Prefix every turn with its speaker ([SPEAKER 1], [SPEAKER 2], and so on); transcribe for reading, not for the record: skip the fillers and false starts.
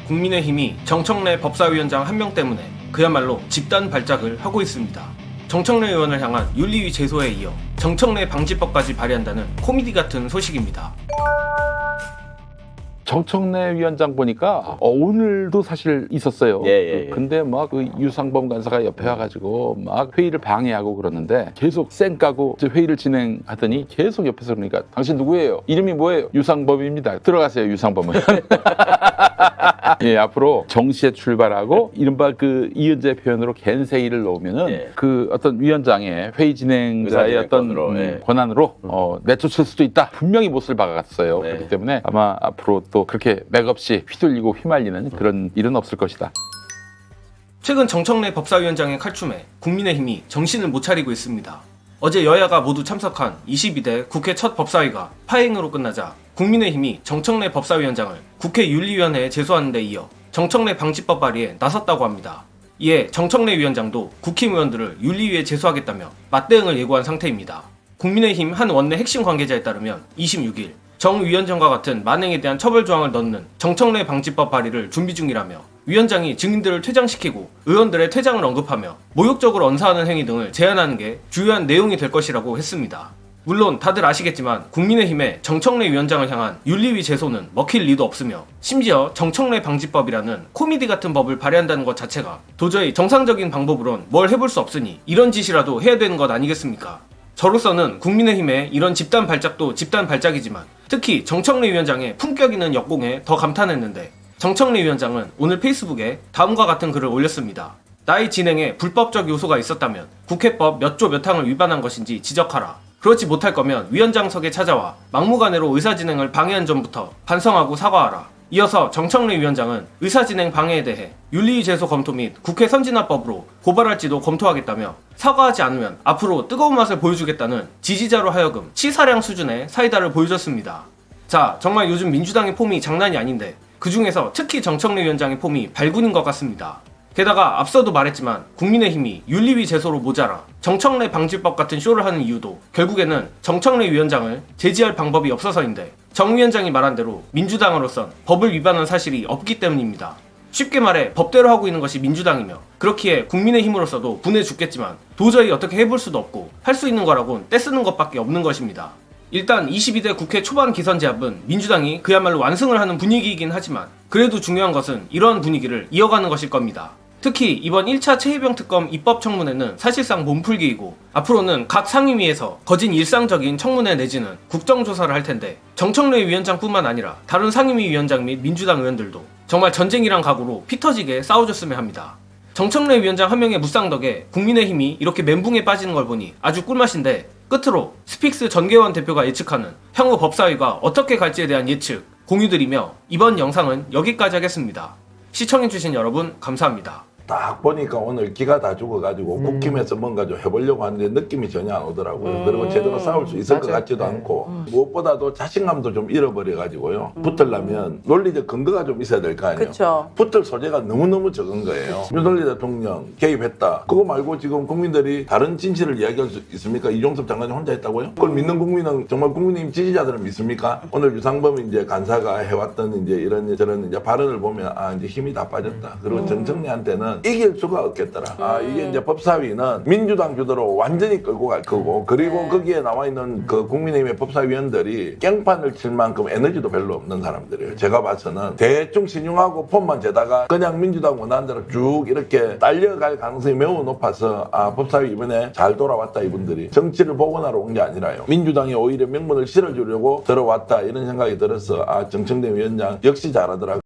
[SPEAKER 1] 국민의힘이 정청래 법사위원장 한 명 때문에 그야말로 집단 발작을 하고 있습니다. 정청래 의원을 향한 윤리위 제소에 이어 정청래 방지법까지 발의한다는 코미디 같은 소식입니다.
[SPEAKER 2] 정청래 위원장 보니까 오늘도 사실 있었어요.
[SPEAKER 3] 예.
[SPEAKER 2] 근데 막 그 유상범 간사가 옆에 와가지고 막 회의를 방해하고 그러는데 계속 쌩 까고 회의를 진행하더니 계속 옆에서 그러니까 당신 누구예요? 이름이 뭐예요? 유상범입니다. 들어가세요, 유상범은. 예, 앞으로 정시에 출발하고 이른바 그 이은재 표현으로 갠세이를 놓으면은
[SPEAKER 3] 예.
[SPEAKER 2] 그 어떤 위원장의 회의 진행자의 어떤
[SPEAKER 3] 의사진행권으로,
[SPEAKER 2] 권한으로 내쫓을 수도 있다. 분명히 못을 박았어요.
[SPEAKER 3] 네.
[SPEAKER 2] 그렇기 때문에 아마 앞으로 또 그렇게 맥없이 휘둘리고 휘말리는 그런 일은 없을 것이다.
[SPEAKER 1] 최근 정청래 법사위원장의 칼춤에 국민의힘이 정신을 못 차리고 있습니다. 어제 여야가 모두 참석한 22대 국회 첫 법사위가 파행으로 끝나자 국민의힘이 정청래 법사위원장을 국회 윤리위원회에 제소하는 데 이어 정청래 방지법 발의에 나섰다고 합니다. 이에 정청래 위원장도 국힘의원들을 윤리위에 제소하겠다며 맞대응을 예고한 상태입니다. 국민의힘 한 원내 핵심 관계자에 따르면 26일 정 위원장과 같은 만행에 대한 처벌 조항을 넣는 정청래 방지법 발의를 준비 중이라며 위원장이 증인들을 퇴장시키고 의원들의 퇴장을 언급하며 모욕적으로 언사하는 행위 등을 제한하는 게 주요한 내용이 될 것이라고 했습니다. 물론 다들 아시겠지만 국민의힘의 정청래 위원장을 향한 윤리위 제소는 먹힐 리도 없으며 심지어 정청래 방지법이라는 코미디 같은 법을 발의한다는 것 자체가 도저히 정상적인 방법으론 뭘 해볼 수 없으니 이런 짓이라도 해야 되는 것 아니겠습니까? 저로서는 국민의힘의 이런 집단 발작도 집단 발작이지만 특히 정청래 위원장의 품격 있는 역공에 더 감탄했는데 정청래 위원장은 오늘 페이스북에 다음과 같은 글을 올렸습니다. 나의 진행에 불법적 요소가 있었다면 국회법 몇 조 몇 항을 위반한 것인지 지적하라. 그렇지 못할 거면 위원장석에 찾아와 막무가내로 의사진행을 방해한 점부터 반성하고 사과하라. 이어서 정청래 위원장은 의사진행 방해에 대해 윤리위 제소 검토 및 국회 선진화법으로 고발할지도 검토하겠다며 사과하지 않으면 앞으로 뜨거운 맛을 보여주겠다는 지지자로 하여금 치사량 수준의 사이다를 보여줬습니다. 자, 정말 요즘 민주당의 폼이 장난이 아닌데 그 중에서 특히 정청래 위원장의 폼이 발군인 것 같습니다. 게다가 앞서도 말했지만 국민의힘이 윤리위 제소로 모자라 정청래 방지법 같은 쇼를 하는 이유도 결국에는 정청래 위원장을 제지할 방법이 없어서인데 정 위원장이 말한 대로 민주당으로선 법을 위반한 사실이 없기 때문입니다. 쉽게 말해 법대로 하고 있는 것이 민주당이며 그렇기에 국민의힘으로서도 분해 죽겠지만 도저히 어떻게 해볼 수도 없고 할 수 있는 거라곤 떼쓰는 것밖에 없는 것입니다. 일단 22대 국회 초반 기선 제압은 민주당이 그야말로 완승을 하는 분위기이긴 하지만 그래도 중요한 것은 이러한 분위기를 이어가는 것일 겁니다. 특히 이번 1차 최혜병 특검 입법 청문회는 사실상 몸풀기이고 앞으로는 각 상임위에서 거진 일상적인 청문회 내지는 국정조사를 할 텐데 정청래 위원장뿐만 아니라 다른 상임위 위원장 및 민주당 의원들도 정말 전쟁이란 각오로 피 터지게 싸워줬으면 합니다. 정청래 위원장 한 명의 무쌍 덕에 국민의힘이 이렇게 멘붕에 빠지는 걸 보니 아주 꿀맛인데 끝으로 스픽스 전계원 대표가 예측하는 향후 법사위가 어떻게 갈지에 대한 예측 공유드리며 이번 영상은 여기까지 하겠습니다. 시청해주신 여러분 감사합니다.
[SPEAKER 4] 딱 보니까 오늘 기가 다 죽어가지고 국힘에서 뭔가 좀 해보려고 하는데 느낌이 전혀 안 오더라고요. 그리고 제대로 싸울 수 있을 것 같지도 않고 무엇보다도 자신감도 좀 잃어버려가지고요. 붙으려면 논리적 근거가 좀 있어야 될 거 아니에요.
[SPEAKER 5] 그쵸.
[SPEAKER 4] 붙을 소재가 너무너무 적은 거예요. 윤석열 대통령 개입했다. 그거 말고 지금 국민들이 다른 진실을 이야기할 수 있습니까? 이종섭 장관이 혼자 했다고요? 그걸 믿는 국민은 정말 국민의힘 지지자들은 믿습니까? 오늘 유상범 이제 간사가 해왔던 이제 이런 저런 이제 발언을 보면 아 이제 힘이 다 빠졌다. 그리고 정청래한테는 이길 수가 없겠더라. 이게 이제 법사위는 민주당 주도로 완전히 끌고 갈 거고 그리고 거기에 나와 있는 그 국민의힘의 법사위원들이 깽판을 칠 만큼 에너지도 별로 없는 사람들이에요. 제가 봐서는 대충 신용하고 폼만 재다가 그냥 민주당 원하는 대로 쭉 이렇게 딸려갈 가능성이 매우 높아서 아 법사위 이번에 잘 돌아왔다 이분들이 정치를 복원하러 온 게 아니라요. 민주당이 오히려 명분을 실어주려고 들어왔다 이런 생각이 들어서 아 정청래 위원장 역시 잘하더라.